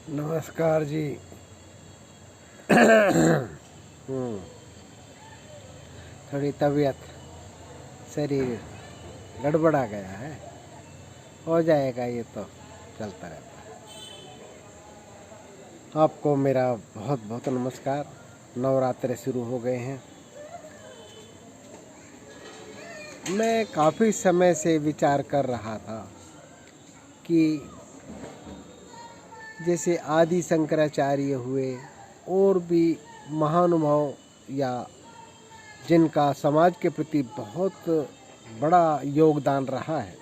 नमस्कार जी। थोड़ी तबीयत शरीर गड़बड़ा गया है, हो जाएगा, ये तो चलता रहता है। आपको मेरा बहुत बहुत नमस्कार। नवरात्रे शुरू हो गए हैं। मैं काफ़ी समय से विचार कर रहा था कि जैसे आदि शंकराचार्य हुए और भी महानुभाव या जिनका समाज के प्रति बहुत बड़ा योगदान रहा है,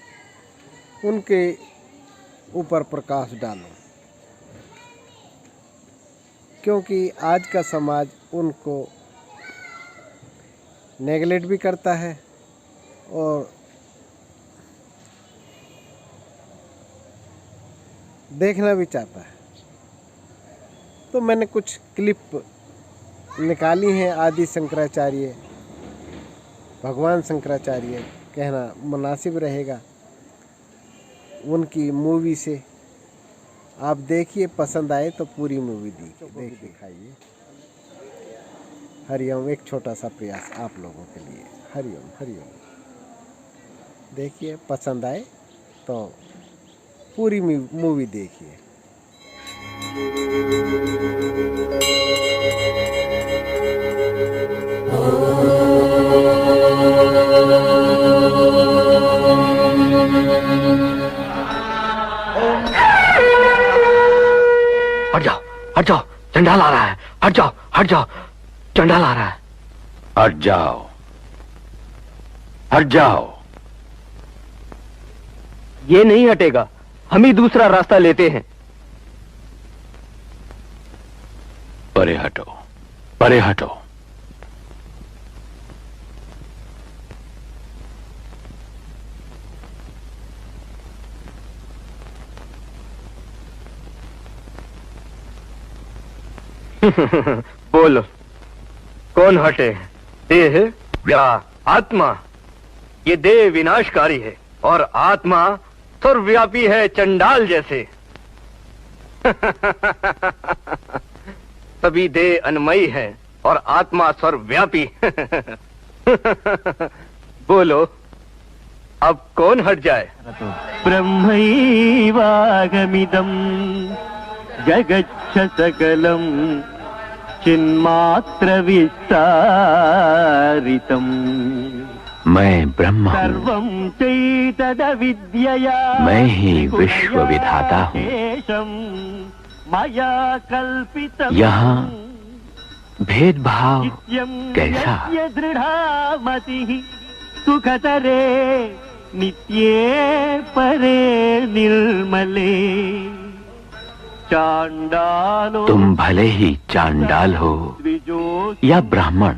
उनके ऊपर प्रकाश डालो, क्योंकि आज का समाज उनको नेगलेक्ट भी करता है और देखना भी चाहता है। तो मैंने कुछ क्लिप निकाली हैं आदि शंकराचार्य, भगवान शंकराचार्य कहना मुनासिब रहेगा, उनकी मूवी से। आप देखिए, पसंद आए तो पूरी मूवी दिखाइए। हरिओम। एक छोटा सा प्रयास आप लोगों के लिए। हरिओम हरिओम। देखिए, पसंद आए तो पूरी मूवी देखिए। हट जाओ, हट जाओ, चंडाल आ रहा है। हट जाओ, हट जाओ, चंडाल आ रहा है। हट जाओ, हट जाओ। ये नहीं हटेगा, हम ही दूसरा रास्ता लेते हैं। परे हटो, परे हटो। बोलो, कौन हटे? देह या आत्मा? ये देह विनाशकारी है और आत्मा सर्वव्यापी है, चंडाल जैसे। तभी देह अन्मयी है और आत्मा सर्वव्यापी। बोलो, अब कौन हट जाए? ब्रह्मैवागमिदं जगच्छ सकलं चिन्मात्र विस्तारितम्। मैं ब्रह्म हूँ, सर्वं चैतदविद्यया मैं ही विश्व विधाता हूँ। मया कल्पितम्। यहाँ भेदभाव कैसा? दृढ़ामतिः सुखतरे नित्ये परे निर्मले चांडालो। तुम भले ही चांडाल हो या ब्राह्मण,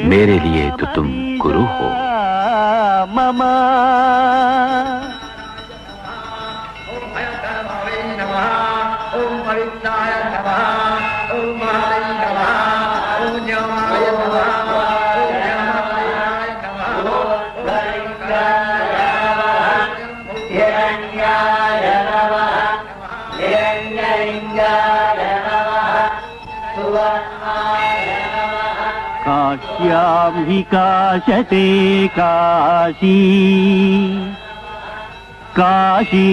मेरे लिए तो तुम गुरु हो। ममा काश्यां हि काशते काशी, काशी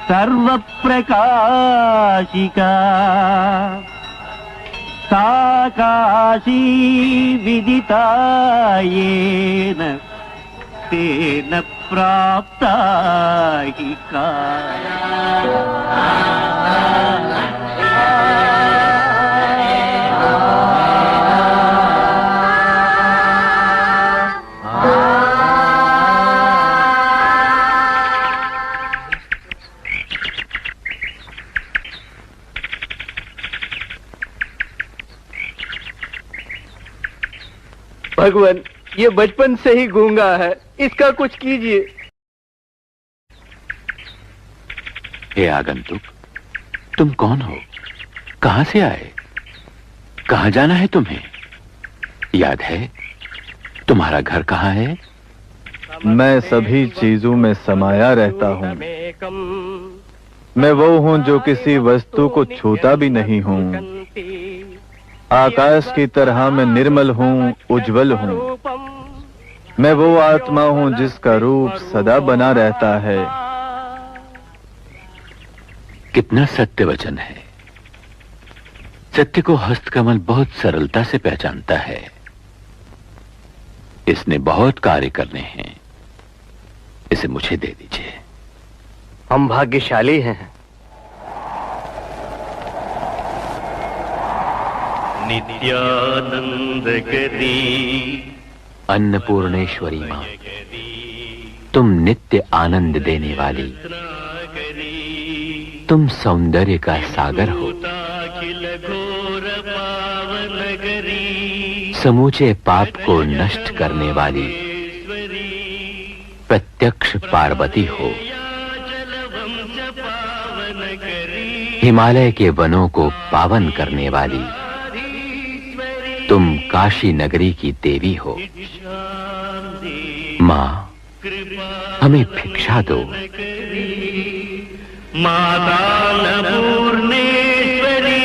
सर्वप्रकाशिका। सा काशी विदिता येन तेन प्राप्ता हि भगवान, ये बचपन से ही गूंगा है, इसका कुछ कीजिए। हे आगंतुक, तुम कौन हो? कहां से आए? कहां जाना है तुम्हें? याद है तुम्हारा घर कहां है? मैं सभी चीजों में समाया रहता हूँ। मैं वो हूँ जो किसी वस्तु को छूता भी नहीं हूँ। आकाश की तरह मैं निर्मल हूँ, उज्जवल हूँ। मैं वो आत्मा हूँ जिसका रूप सदा बना रहता है। कितना सत्य वचन है। सत्य को हस्तकमल बहुत सरलता से पहचानता है। इसने बहुत कार्य करने हैं, इसे मुझे दे दीजिए। हम भाग्यशाली हैं। नित्यानंद करी अन्नपूर्णेश्वरी मां, तुम नित्य आनंद देने वाली, तुम सौंदर्य का सागर हो। समूचे पाप को नष्ट करने वाली प्रत्यक्ष पार्वती हो। हिमालय के वनों को पावन करने वाली तुम काशी नगरी की देवी हो। मां, हमें भिक्षा दो। माता अन्नपूर्णेश्वरी।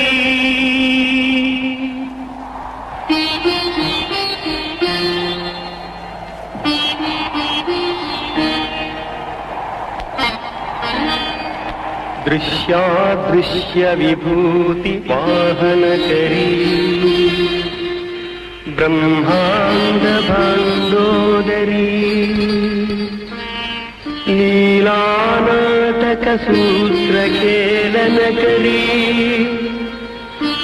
दृश्यादृश्य विभूति वाहन करी, ब्रह्मांड भांडोदरी, लीलानाटक सूत्र केलन करी,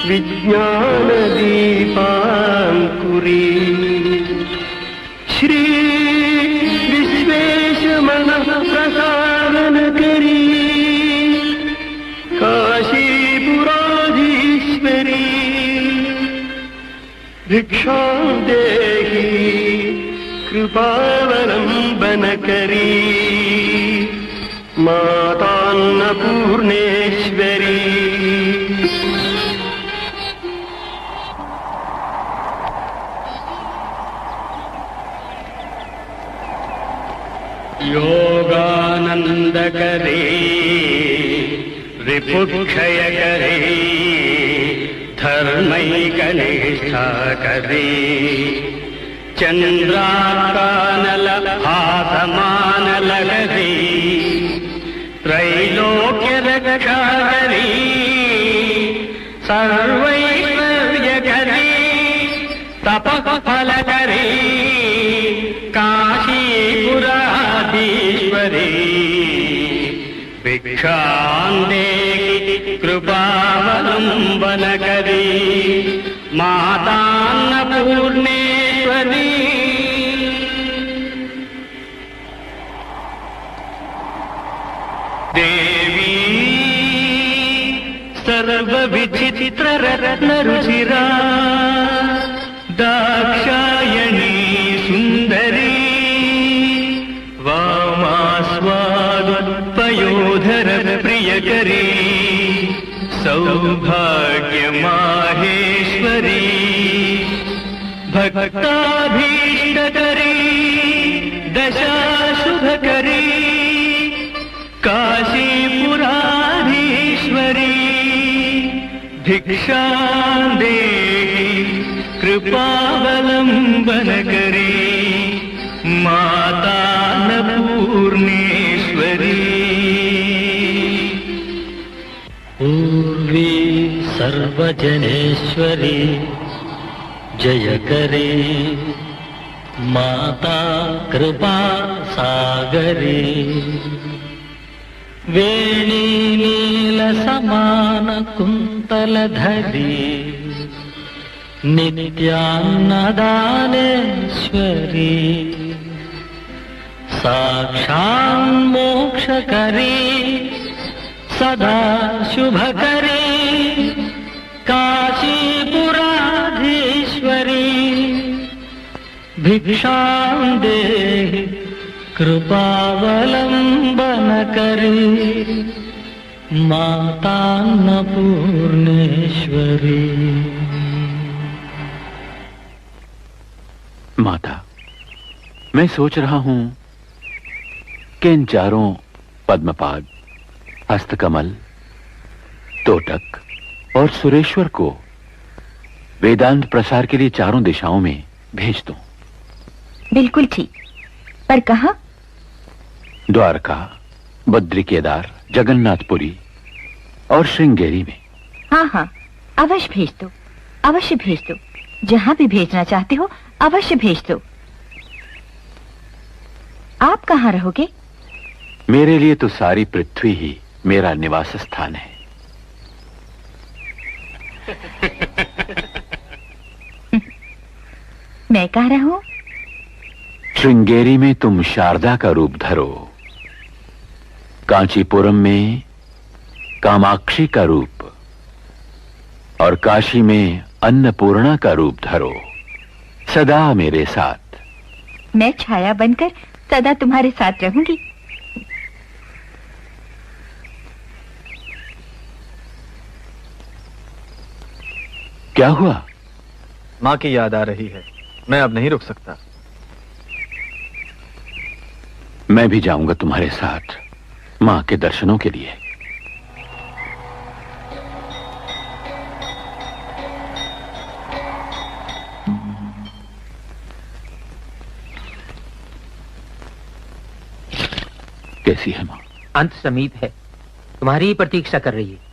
विज्ञान दीपांकुरी, श्री विश्वेश मन प्रसारण करी, काशीपुराधीश्वरी, भिक्षां देहि कृपावलंबन करी, मातान्नपूर्णेश्वरी। योगानंद करे, रिपुक्षय करे, धर्मैक निष्ठा करे, चंद्राकानल हासमान लगरे, त्रैलोक्य रक्षा करी, सर्वैश्वर्य करी, तपः फल करी, काशीपुराधीश्वरी, भिक्षां देहि कृपावलंबन करी, मातान्नपूर्णेश्वरी। देवी सर्वविचित्र रत्न रुचिरा, दाक्षायणी सुंदरी, वामास्वादुत्पयोधर प्रियकरी, सौभाग्य माहेश्वरी, भक्ताभीष्टकरी, दशाशुभकरी, काशीपुराधीश्वरी, भिक्षां देहि कृपावलंबन करी, मातान्नपूर्णेश्वरी। पूर्वी सर्वजनेश्वरी, जय करे, माता कृपा सागरी, वेणी नील समान कुंतल धरी, नित्यान्नदानेश्वरी, साक्षात् मोक्षकरी, सदा शुभकरी, काशीपुराधीश्वरी, भिक्षां देहि कृपावलंबन करी, मातान्नपूर्णेश्वरी। माता, मैं सोच रहा हूं कि इन चारों पद्मपाद, हस्तकमल, तोटक और सुरेश्वर को वेदांत प्रसार के लिए चारों दिशाओं में भेज दो। बिल्कुल ठीक, पर कहाँ? द्वारका, बद्री केदार, जगन्नाथपुरी और श्रृंगेरी में। हाँ हाँ, अवश्य भेज दो, अवश्य भेज दो। जहाँ भी भेजना चाहते हो अवश्य भेज दो। आप कहाँ रहोगे? मेरे लिए तो सारी पृथ्वी ही मेरा निवास स्थान है। मैं कहाँ रहूं? श्रृंगेरी में तुम शारदा का रूप धरो, कांचीपुरम में कामाक्षी का रूप और काशी में अन्नपूर्णा का रूप धरो। सदा मेरे साथ। मैं छाया बनकर सदा तुम्हारे साथ रहूंगी। क्या हुआ? माँ की याद आ रही है, मैं अब नहीं रुक सकता। मैं भी जाऊंगा तुम्हारे साथ माँ के दर्शनों के लिए। कैसी है माँ? अंत समीप है, तुम्हारी ही प्रतीक्षा कर रही है।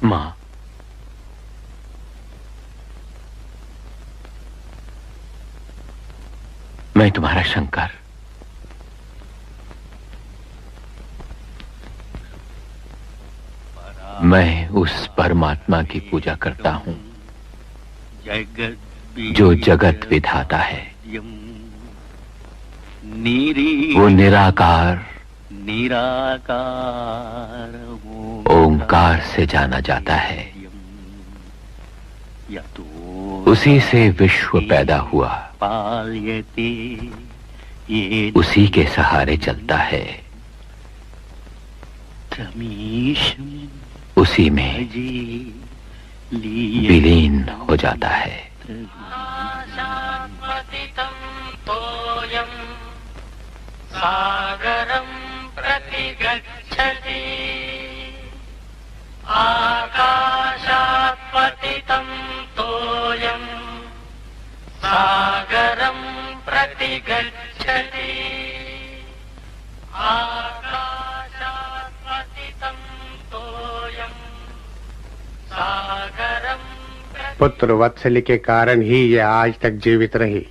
माँ, मैं तुम्हारा शंकर, मैं उस परमात्मा की पूजा करता हूँ जो जगत विधाता है। वो निराकार ओंकार से जाना जाता है। उसी से विश्व पैदा हुआ, उसी के सहारे चलता है, उसी में विलीन हो जाता है। सागरं प्रतिगच्छति आकाशात् पतितं तोयं सागरं प्रतिगच्छति आकाशात् पतितं तोयं सागरं। पुत्र वत्सल्य के कारण ही ये आज तक जीवित रही।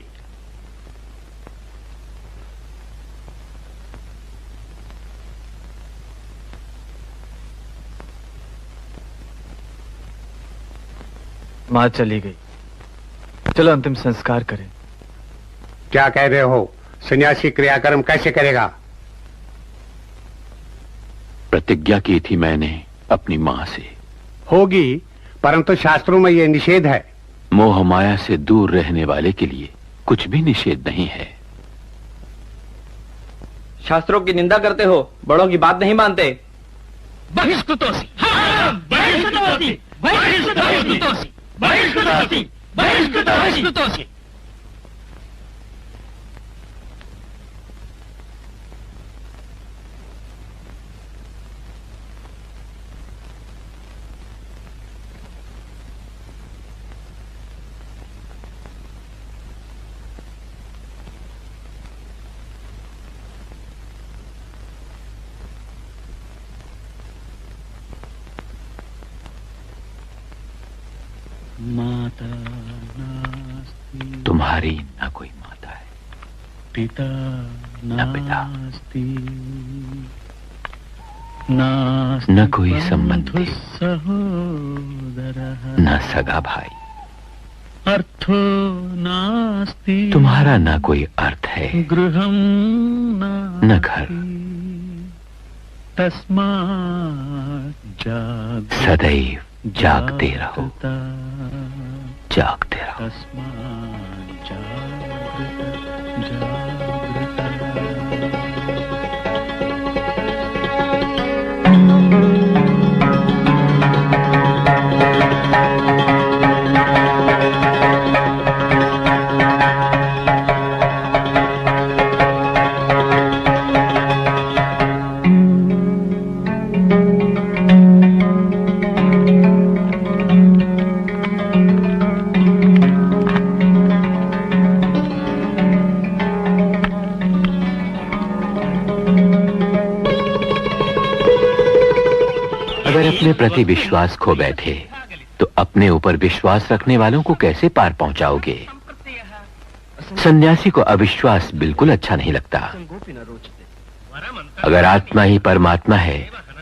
माँ चली गई, चलो अंतिम संस्कार करें। क्या कह रहे हो? सन्यासी क्रियाकर्म कैसे करेगा? प्रतिज्ञा की थी मैंने अपनी माँ से। होगी, परंतु शास्त्रों में यह निषेध है। मोह माया से दूर रहने वाले के लिए कुछ भी निषेध नहीं है। शास्त्रों की निंदा करते हो, बड़ों की बात नहीं मानते। बहिष्कृतोसि, बहिष्कृतोसि, बहिष्कृतोसि, बहिष्कृतोसि, बहिष्कृतोसि। माता तुम्हारी न कोई माता है, पिता न पिता, न कोई संबंधी, न सगा भाई। अर्थो नास्ति, तुम्हारा न कोई अर्थ है, गृहं न घर। तस्मात् सदैव जागते रहो, जागते रहो। तस्मात् जागृत जागृत। अगर अपने प्रति विश्वास खो बैठे तो अपने ऊपर विश्वास रखने वालों को कैसे पार पहुंचाओगे? सन्यासी को अविश्वास बिल्कुल अच्छा नहीं लगता। अगर आत्मा ही परमात्मा है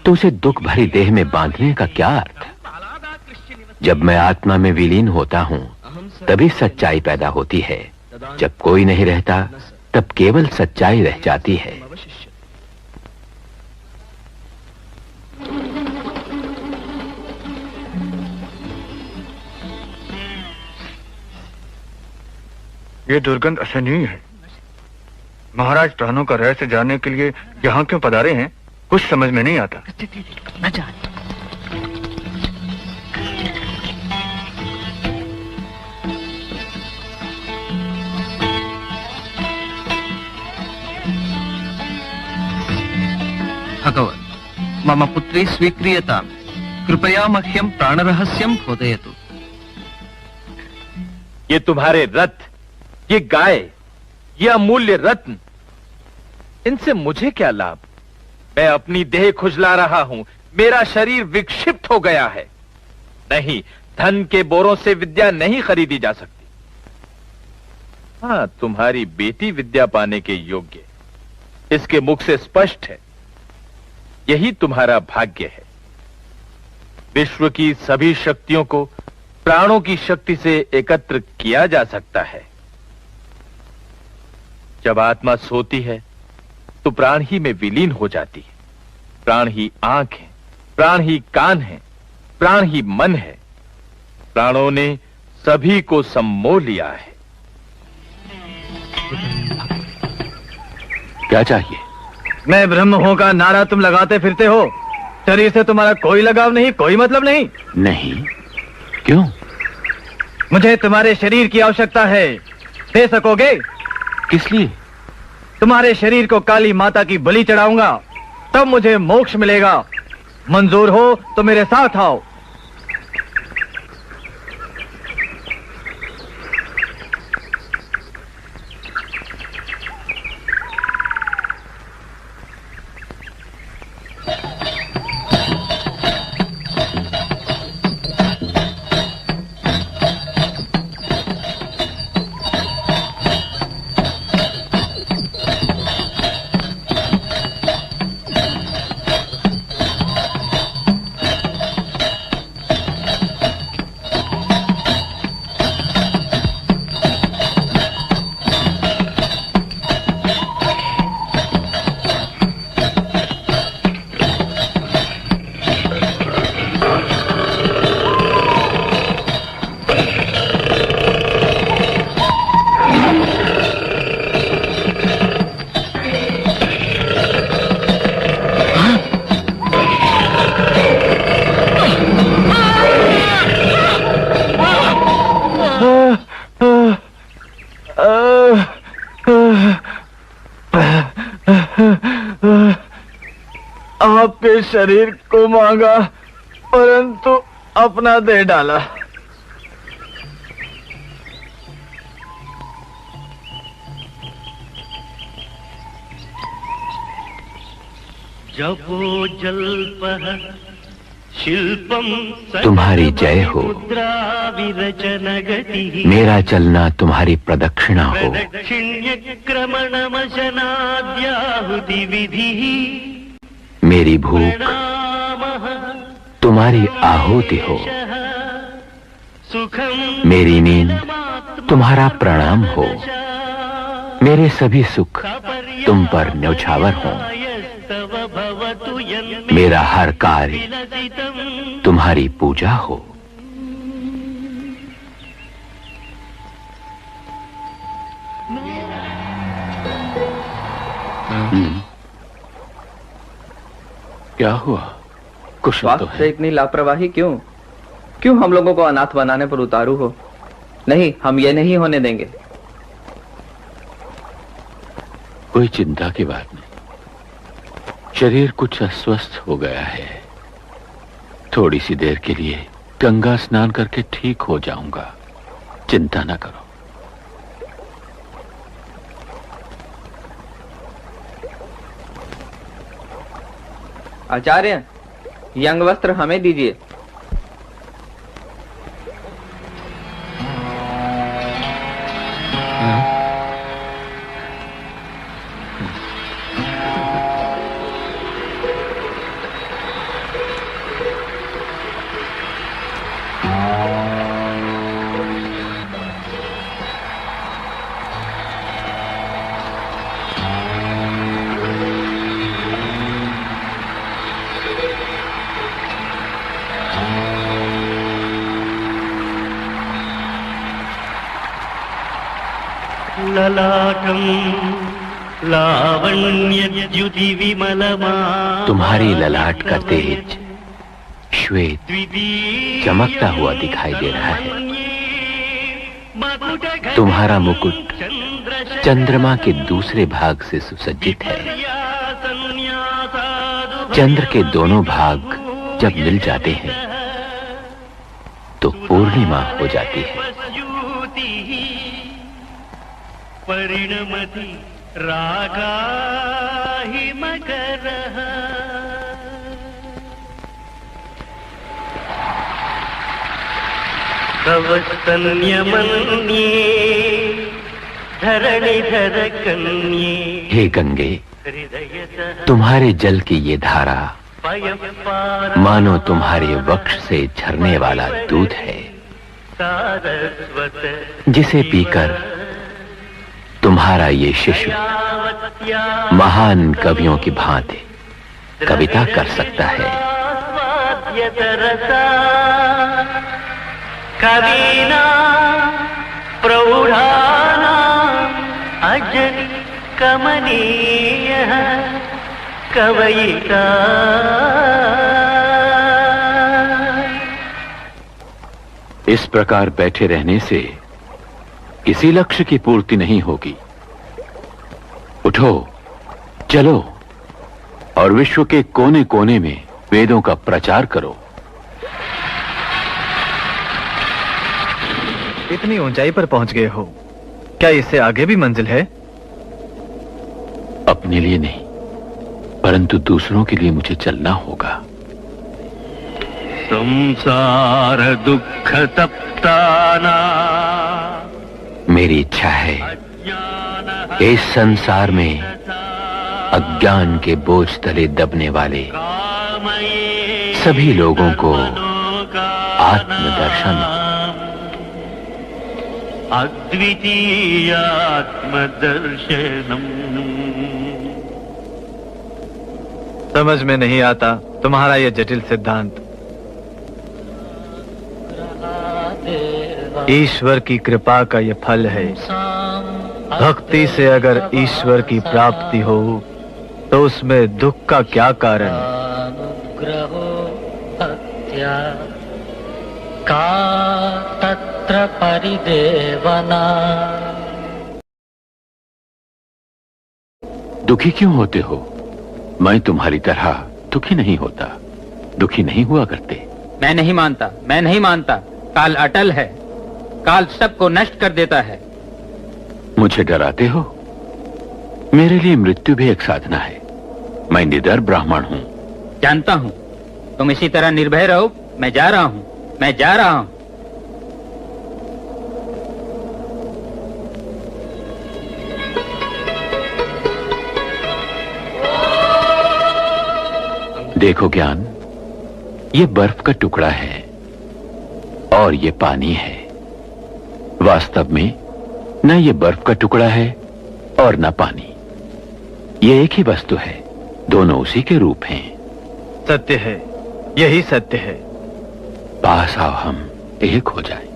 तो उसे दुख भरी देह में बांधने का क्या अर्थ? जब मैं आत्मा में विलीन होता हूं तभी सच्चाई पैदा होती है। जब कोई नहीं रहता तब केवल सच्चाई रह जाती है। ये दुर्गंध असहनीय है। महाराज प्राणों का रहस्य जानने के लिए यहाँ क्यों पधारे हैं, कुछ समझ में नहीं आता। भगवन् मम पुत्री स्वीक्रियतां, कृपया मह्यं प्राणरहस्यं बोधयतु। ये तुम्हारे रथ, ये गाय, ये अमूल्य रत्न, इनसे मुझे क्या लाभ? मैं अपनी देह खुजला रहा हूं, मेरा शरीर विक्षिप्त हो गया है। नहीं, धन के बोरों से विद्या नहीं खरीदी जा सकती। हाँ, तुम्हारी बेटी विद्या पाने के योग्य, इसके मुख से स्पष्ट है। यही तुम्हारा भाग्य है। विश्व की सभी शक्तियों को प्राणों की शक्ति से एकत्र किया जा सकता है। जब आत्मा सोती है तो प्राण ही में विलीन हो जाती है। प्राण ही आंख है, प्राण ही कान है, प्राण ही मन है। प्राणों ने सभी को सम्मोह लिया है। क्या चाहिए? मैं ब्रह्म हूं का नारा तुम लगाते फिरते हो। शरीर से तुम्हारा कोई लगाव नहीं, कोई मतलब नहीं। नहीं, क्यों? मुझे तुम्हारे शरीर की आवश्यकता है। दे सकोगे? किस लिए? तुम्हारे शरीर को काली माता की बलि चढ़ाऊंगा, तब मुझे मोक्ष मिलेगा। मंजूर हो तो मेरे साथ आओ। आपके शरीर को मांगा परंतु अपना दे डाला। जपो जल्पः शिल्पम तुम्हारी जय हो। मेरा चलना तुम्हारी प्रदक्षिणा हो। मेरी भूख तुम्हारी आहुति हो। मेरी नींद तुम्हारा प्रणाम हो। मेरे सभी सुख तुम पर न्यौछावर हो। मेरा हर कार्य तुम्हारी पूजा हो। क्या हुआ? कुशल तो है। इतनी लापरवाही क्यों? क्यों हम लोगों को अनाथ बनाने पर उतारू हो? नहीं, हम ये नहीं होने देंगे। कोई चिंता की बात नहीं। शरीर कुछ अस्वस्थ हो गया है। थोड़ी सी देर के लिए गंगा स्नान करके ठीक हो जाऊंगा। चिंता न करो। आचार्य, ये अंगवस्त्र हमें दीजिए। ललाटं लावण्यद्युति विमलमा। तुम्हारी ललाट का तेज श्वेत चमकता हुआ दिखाई दे रहा है। तुम्हारा मुकुट चंद्रमा के दूसरे भाग से सुसज्जित है। चंद्र के दोनों भाग जब मिल जाते हैं तो पूर्णिमा हो जाती है। परिणमति रागा हि मकरः। तव स्तन्यमन्ये धरणिधर कन्ये। हे गंगे, तुम्हारे जल की ये धारा मानो तुम्हारे वक्ष से झरने वाला दूध है, जिसे पीकर तुम्हारा ये शिशु महान कवियों की भांति कविता कर सकता है। कवीना प्रौढ़ाना अजनि कमनीयः कवयिता। इस प्रकार बैठे रहने से किसी लक्ष्य की पूर्ति नहीं होगी। उठो, चलो और विश्व के कोने कोने में वेदों का प्रचार करो। इतनी ऊंचाई पर पहुंच गए हो, क्या इससे आगे भी मंजिल है? अपने लिए नहीं, परंतु दूसरों के लिए मुझे चलना होगा। संसार दुख तप्ताना। मेरी इच्छा है इस संसार में अज्ञान के बोझ तले दबने वाले सभी लोगों को आत्मदर्शन। अद्वितीय आत्मदर्शनम। समझ में नहीं आता तुम्हारा यह जटिल सिद्धांत। ईश्वर की कृपा का यह फल है। भक्ति से अगर ईश्वर की प्राप्ति हो तो उसमें दुख का क्या कारण? का तत्र परिदेवना। दुखी क्यों होते हो? मैं तुम्हारी तरह दुखी नहीं होता, दुखी नहीं हुआ करते। मैं नहीं मानता, मैं नहीं मानता। काल अटल है, काल सबको नष्ट कर देता है। मुझे डराते हो? मेरे लिए मृत्यु भी एक साधना है। मैं निडर ब्राह्मण हूं। जानता हूं। तुम इसी तरह निर्भय रहो। मैं जा रहा हूं, मैं जा रहा हूं। देखो ज्ञान, ये बर्फ का टुकड़ा है और ये पानी है। वास्तव में न ये बर्फ का टुकड़ा है और न पानी। ये एक ही वस्तु है, दोनों उसी के रूप हैं। सत्य है, यही सत्य है। पास आओ, हम एक हो जाए।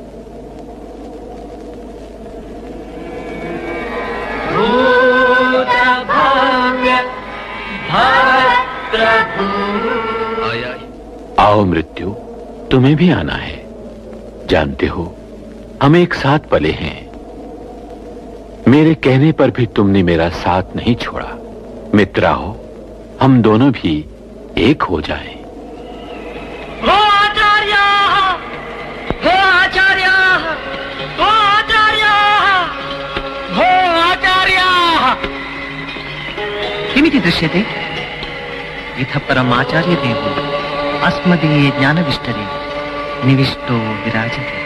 आओ मृत्यु, तुम्हें भी आना है। जानते हो, हम एक साथ पले हैं। मेरे कहने पर भी तुमने मेरा साथ नहीं छोड़ा। मित्राओ, हम दोनों भी एक हो जाएं। हो आचार्य, हो आचार्य, हो आचार्य, हो आचार्य। किमिति दृश्यते? इतः परम् आचार्य देवो अस्मदीय ज्ञानविष्टरे निविष्टो विराजते।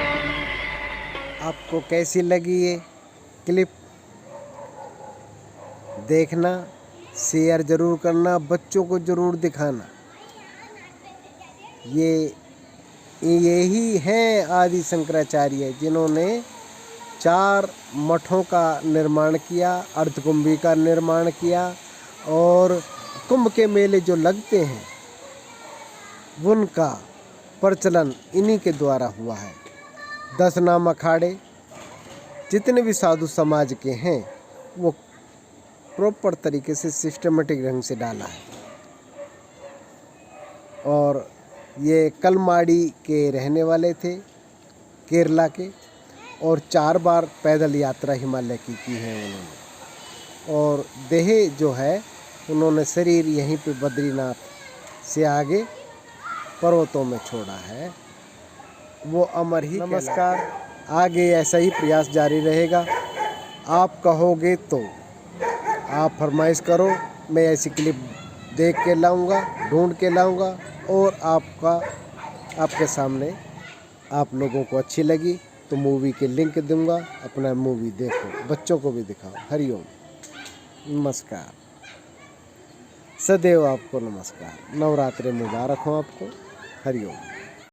आपको कैसी लगी ये क्लिप? देखना, शेयर जरूर करना, बच्चों को जरूर दिखाना। यही हैं आदि शंकराचार्य जिन्होंने 4 मठों का निर्माण किया, अर्धकुंभी का निर्माण किया, और कुंभ के मेले जो लगते हैं उनका प्रचलन इन्हीं के द्वारा हुआ है। 10 नाम अखाड़े जितने भी साधु समाज के हैं वो प्रॉपर तरीके से सिस्टमेटिक ढंग से डाला है। और ये कलमाड़ी के रहने वाले थे, केरला के, और 4 बार पैदल यात्रा हिमालय की है उन्होंने। और देह जो है उन्होंने शरीर यहीं पे बद्रीनाथ से आगे पर्वतों में छोड़ा है, वो अमर ही। नमस्कार, आगे ऐसा ही प्रयास जारी रहेगा। आप कहोगे तो आप फरमाइश करो, मैं ऐसी क्लिप देख के लाऊंगा, ढूंढ के लाऊंगा, और आपके सामने आप लोगों को अच्छी लगी तो मूवी के लिंक दूंगा। अपना मूवी देखो, बच्चों को भी दिखाओ। हरिओम, नमस्कार, सदैव आपको नमस्कार। नवरात्रि मुबारक हो आपको। हरिओम।